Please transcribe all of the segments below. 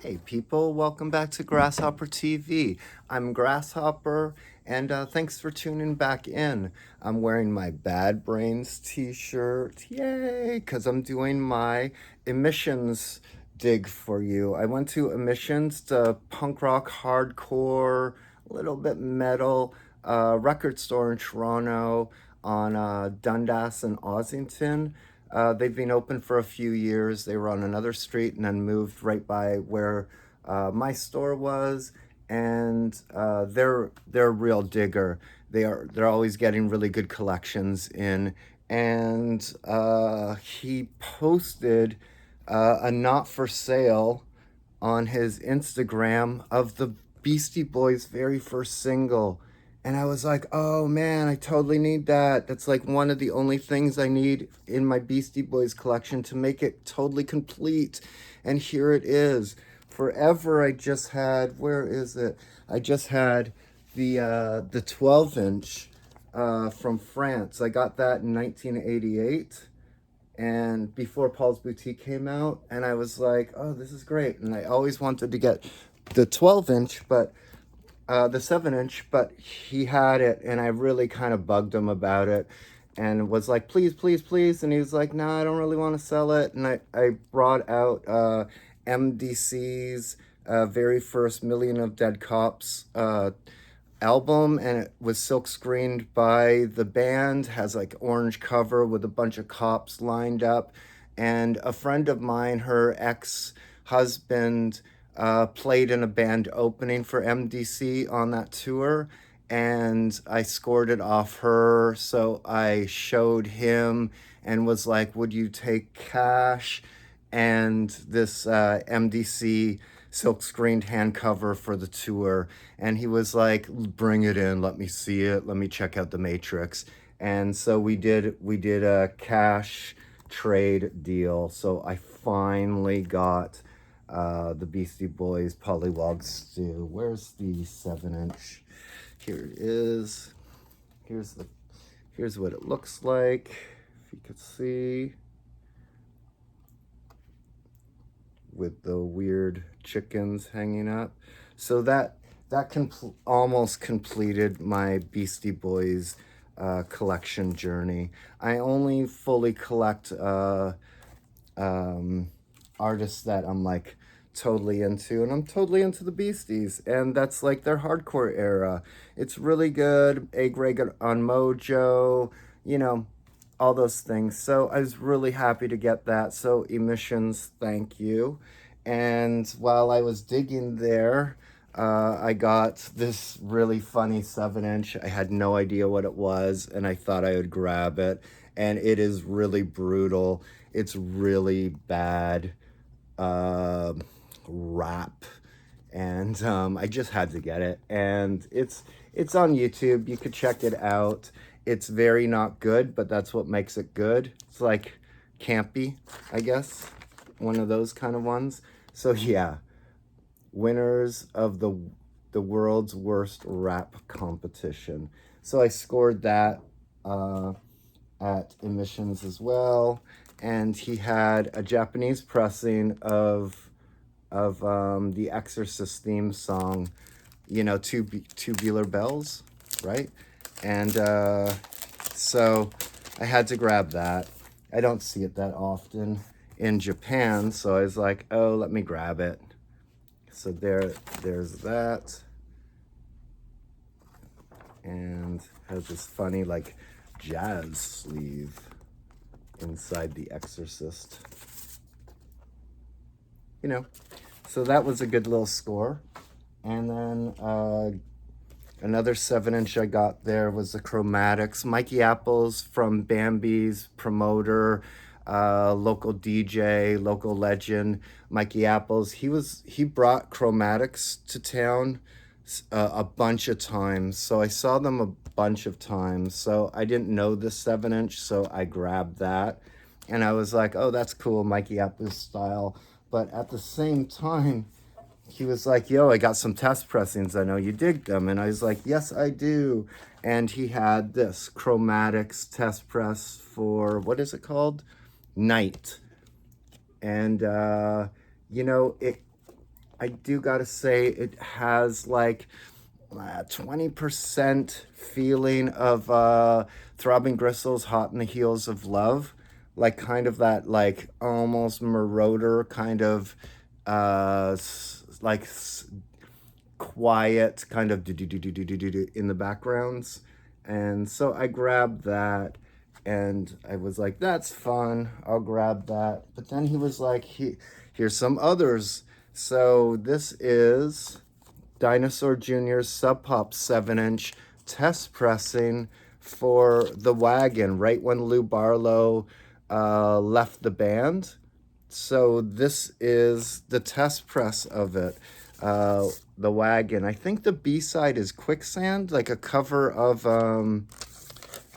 Hey people, welcome back to Grasshopper TV. I'm Grasshopper, and thanks for tuning back in. I'm wearing my Bad Brains t-shirt, yay, because I'm doing my emissions dig for you. I went to Emissions, the punk rock, hardcore, a little bit metal record store in Toronto on Dundas and Ossington. They've been open for a few years. They were on another street and then moved right by where my store was. And they're a real digger. They're always getting really good collections in. And he posted a not for sale on his Instagram of the Beastie Boys' very first single. And I was like, oh man, I totally need that. That's like one of the only things I need in my Beastie Boys collection to make it totally complete. And here it is. Forever I just had, where is it? I just had the 12-inch from France. I got that in 1988 and before Paul's Boutique came out, and I was like, oh, this is great. And I always wanted to get the 12-inch, but the 7-inch, but he had it, and I really kind of bugged him about it and was like, please, please, please. And he was like, no, I don't really want to sell it. And I brought out MDC's very first Million of Dead Cops album, and it was silk screened by the band, has like orange cover with a bunch of cops lined up. And a friend of mine, her ex-husband, played in a band opening for MDC on that tour, and I scored it off her. So I showed him and was like, would you take cash and this MDC silk screened hand cover for the tour? And he was like, bring it in, let me see it, let me check out the Matrix. And so we did a cash trade deal. So I finally got the Beastie Boys Pollywog Stew. Where's the 7-inch? Here it is. Here's what it looks like, if you could see, with the weird chickens hanging up. So that almost completed my Beastie Boys collection journey. I only fully collect artists that I'm like totally into, and I'm totally into the Beasties, and that's like their hardcore era. It's really good. A Greg on Mojo, you know, all those things. So I was really happy to get that. So Emissions, thank you. And while I was digging there, I got this really funny 7-inch. I had no idea what it was, and I thought I would grab it. And it is really brutal. It's really bad rap, and I just had to get it. And it's on YouTube. You could check it out. It's very not good, but that's what makes it good. It's like campy, I guess, one of those kind of ones. So yeah, winners of the world's worst rap competition. So I scored that at Emissions as well, and he had a Japanese pressing of the Exorcist theme song, you know, Tubular Bells, right? And so I had to grab that. I don't see it that often in Japan, so I was like, oh, let me grab it. So there's that, and has this funny like jazz sleeve inside the Exorcist, you know. So that was a good little score. And then another 7-inch I got there was the Chromatics. Mikey Apples from Bambi's promoter, local DJ, local legend, Mikey Apples. He brought Chromatics to town a bunch of times. So I saw them a bunch of times. So I didn't know the 7-inch, so I grabbed that. And I was like, oh, that's cool, Mikey Apples style. But at the same time, he was like, yo, I got some test pressings. I know you dig them. And I was like, yes, I do. And he had this Chromatics test press for, what is it called? Night. And, you know, I do gotta say it has like 20% feeling of Throbbing Gristle's Hot in the Heels of Love. Like kind of that like almost marauder kind of like quiet kind of do do do do do do do in the backgrounds. And so I grabbed that and I was like, that's fun, I'll grab that. But then he was like, here's some others. So this is Dinosaur Jr.'s Sub Pop 7-inch test pressing for the wagon right when Lou Barlow left the band. So this is the test press of it, the wagon. I think the B-side is Quicksand, like a cover of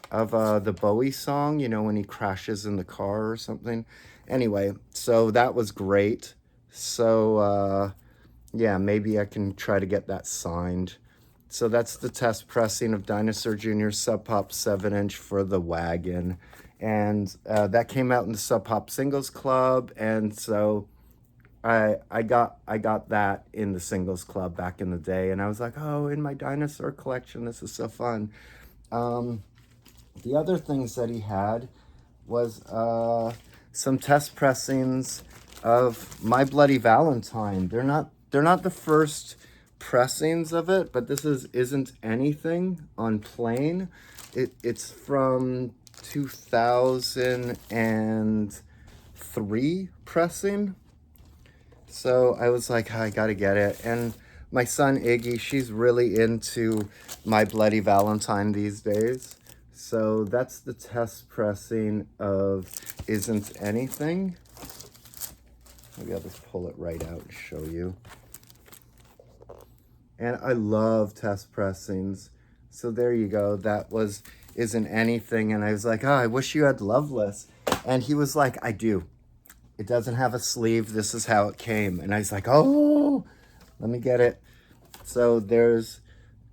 the Bowie song, you know, when he crashes in the car or something. Anyway, so that was great. So yeah, maybe I can try to get that signed. So that's the test pressing of Dinosaur Jr.'s Sub Pop 7-inch for the wagon. And that came out in the Sub Pop Singles Club. And so I got that in the Singles Club back in the day. And I was like, oh, in my dinosaur collection, this is so fun. The other things that he had was some test pressings of My Bloody Valentine. They're not the first pressings of it, but this isn't anything on plain. It's from 2003 pressing. So I was like, I gotta get it. And my son Iggy, she's really into My Bloody Valentine these days. So that's the test pressing of Isn't Anything. Maybe I'll just pull it right out and show you. And I love test pressings. So there you go. That was Isn't Anything. And I was like, oh, I wish you had Loveless. And he was like, I do. It doesn't have a sleeve. This is how it came. And I was like, oh, let me get it. So there's,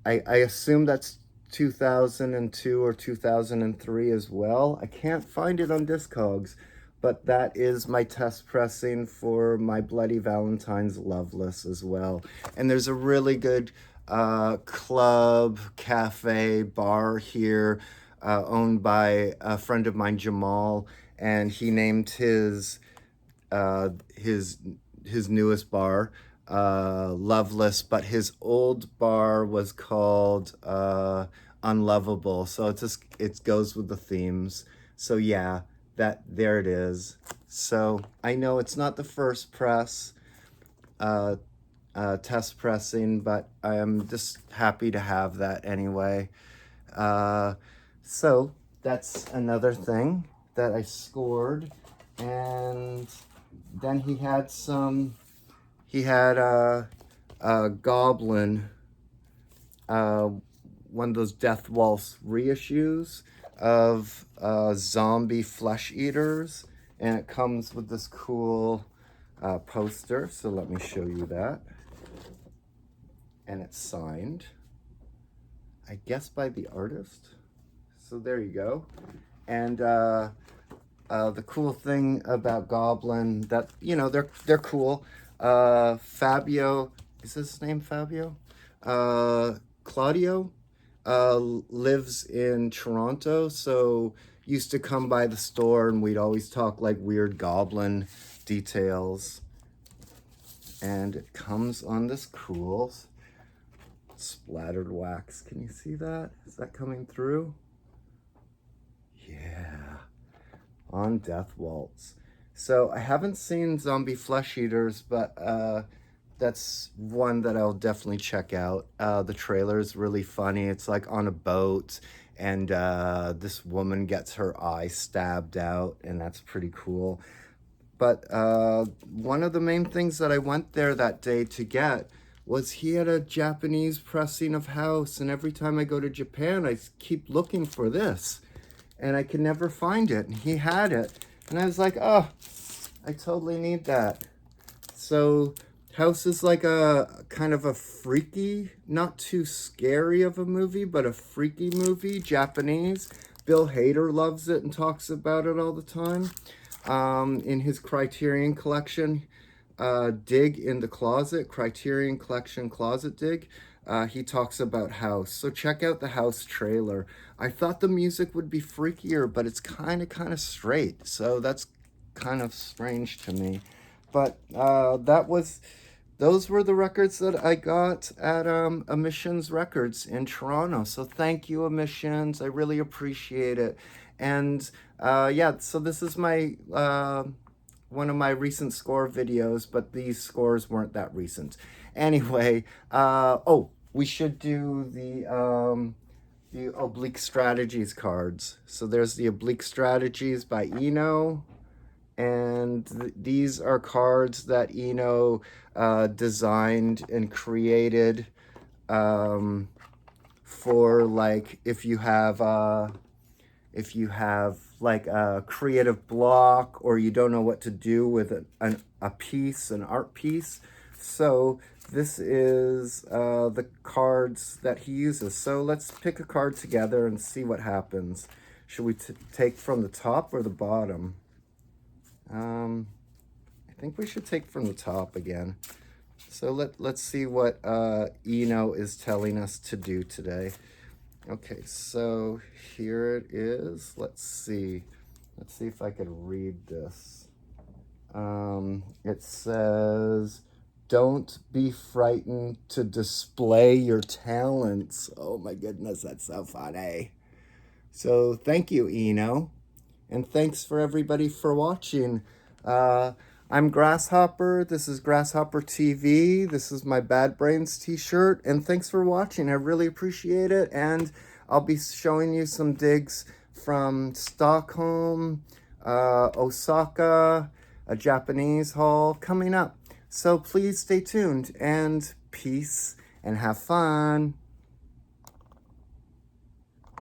I assume that's 2002 or 2003 as well. I can't find it on Discogs, but that is my test pressing for My Bloody Valentine's Loveless as well. And there's a really good club, cafe, bar here owned by a friend of mine, Jamal, and he named his newest bar Loveless, but his old bar was called Unlovable. So it goes with the themes. So yeah, there it is. So I know it's not the first press test pressing, but I am just happy to have that anyway. So that's another thing that I scored. And then he had a Goblin, one of those Death Waltz reissues of zombie flesh eaters, and it comes with this cool poster. So let me show you that. And it's signed, I guess, by the artist. So there you go. And the cool thing about Goblin, that, you know, they're cool. Fabio, is his name Fabio? Claudio lives in Toronto, so used to come by the store and we'd always talk like weird Goblin details. And it comes on this cool splattered wax. Can you see that? Is that coming through? Yeah, on Death Waltz. So I haven't seen Zombie Flesh Eaters, but that's one that I'll definitely check out. The trailer is really funny. It's like on a boat, and this woman gets her eye stabbed out, and that's pretty cool. But one of the main things that I went there that day to get was he had a Japanese pressing of House, and every time I go to Japan, I keep looking for this, and I can never find it. And he had it, and I was like, oh, I totally need that. So House is like a kind of a freaky, not too scary of a movie, but a freaky movie, Japanese. Bill Hader loves it and talks about it all the time in his Criterion collection. dig in the closet, Criterion Collection closet dig. He talks about house. So check out the house trailer. I thought the music would be freakier, but it's kind of straight. So that's kind of strange to me. But those were the records that I got at Emissions Records in Toronto. So thank you, Emissions. I really appreciate it. And yeah, so this is my one of my recent score videos, but these scores weren't that recent. Anyway, oh, we should do the Oblique Strategies cards. So there's the Oblique Strategies by Eno. And these are cards that Eno designed and created for, like, if you have like a creative block, or you don't know what to do with a piece, an art piece. So this is the cards that he uses. So let's pick a card together and see what happens. Should we take from the top or the bottom? I think we should take from the top again. So let's see what Eno is telling us to do today. Okay, so here it is. Let's see if I can read this. It says, "Don't be frightened to display your talents." Oh my goodness, that's so funny. So thank you, Eno. And thanks for everybody for watching. I'm Grasshopper. This is Grasshopper TV. This is my Bad Brains t-shirt. And thanks for watching. I really appreciate it. And I'll be showing you some digs from Stockholm, Osaka, a Japanese haul coming up. So please stay tuned, and peace and have fun.